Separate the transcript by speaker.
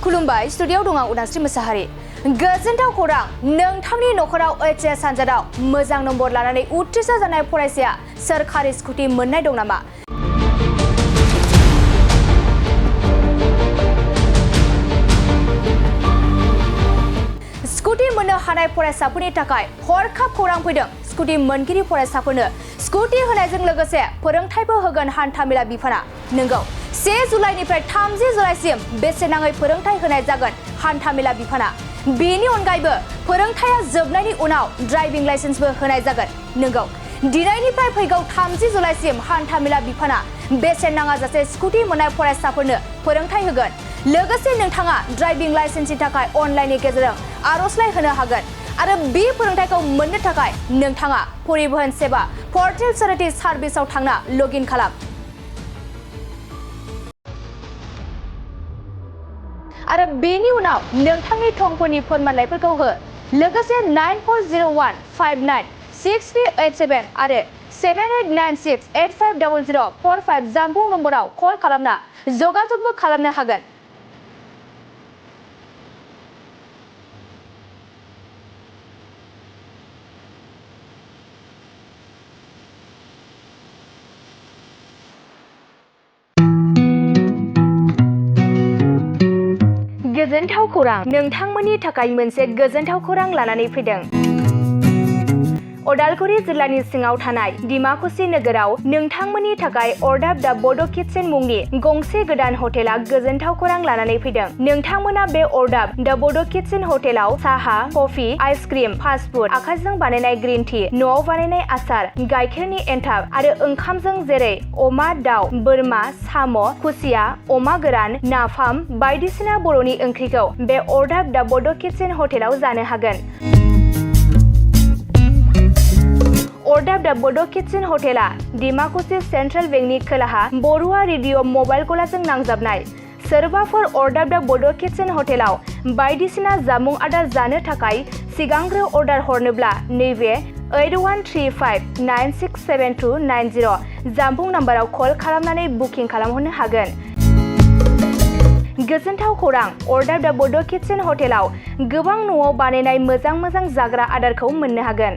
Speaker 1: खुलुमबाय स्टुडिय'आव दं आं उदांस्रि मोसाहारि। गोजोनथाव खौरां, नोंथांनि नखराव HS आनजादाव मोजां नम्बर लानानै उथ्रिसार जानाय फरायसाया सोरखारि स्कुटि मोननाय दं नामा? स्कुटि मोननो हानाय फरायसाफोरनि थाखाय हरखाब खौरां फैदों। स्कुटि मोनगिरि फरायसाफोरनो स्कुटि होनायजों लोगोसे फोरोंथायबो होगोन हान्थामेला बिफाना। नंगौ, 1 जुलाइनिफ्राय 30 जुलाइसिम बेसेन नाङै फोरोंथाय होनाय जागोन हान्थामेला बिफाना। बेनि अनगायैबो फोरोंथाया जोबनायनि उनाव ड्राइभिं लाइसेन्सबो होनाय जागोन। नंगौ, दिनैनिफ्राय फैगौ 30 जुलाइसिम हान्थामेला बिफाना बेसेन नाङाजासे स्कुटि मोननाय फरायसाफोरनो फोरोंथाय होगोन। लोगोसे नोंथाङा ड्राइभिं लाइसेन्सनि थाखाय अनलाइननि गेजेरजों आर'जलाइ होनो हागोन आरो बे फोरोंथायखौ मोननो थाखाय नोंथाङा परिबहन सेवा पर्टेल चैरिटी सार्भिसाव थांना लगइन खालाम। आरो बेनि उनाव नोंथांनि थंफोरनि फोरमानलाइफोरखौ हो। लोगोसे 9401596387 आरो 7896850045 जानबुं नम्बराव कल खालामना जगाजगबो खालामनो हागोन। गोजोनथाव खौरां, नोंथांमोननि थाखाय मोनसे गोजोनथाव खौरां लानानै फैदों। उदालगुरि जिल्लानि सिङाव थानाय डिमाकुसि नोगोराव नोंथांमोननि थाखाय अरदाब दा बड' किटचेन मुंनि गंसे गोदान हटेला गोजोनथाव खौरां लानानै फैदों। नोंथांमोना बे अरदाब दा बड' किटचेन हटेलाव साहा, कफि, आइसक्रिम, फास्टफुड, आखाइजों बानायनाय ग्रिन टि, न'आव बानायनाय आसार, गाइखेरनि एन्थाब आरो ओंखामजों जेरै अमा, दाउ, बोरमा, साम', खुसिया, अमा गोरान, नाफाम बायदिसिना बर'नि ओंख्रिखौ बे अरदाब दा बड' किटचेन हटेलाव जानो हागोन। अरदाब दा बड' किटचेन हटेला डिमाकुसि सेन्ट्रेल बेंकनि खोलाहा बरुवा रेडिअ' मबाइल गलाजों नांजाबनाय। सोरबाफोर अरदाब दा बड' किटचेन हटेलाव बायदिसिना जामुं आदार जानो थाखाय सिगांग्रो अर्डार हरनोब्ला नैबे 8135967290 जानबुं नाम्बाराव कल खालामनानै बुकिं खालामहरनो हागोन। गोजोनथाव खौरां, अरदाब दा बड' किटचेन हटेलाव गोबां न'आव बानायनाय मोजां जाग्रा आदारखौ मोननो हागोन।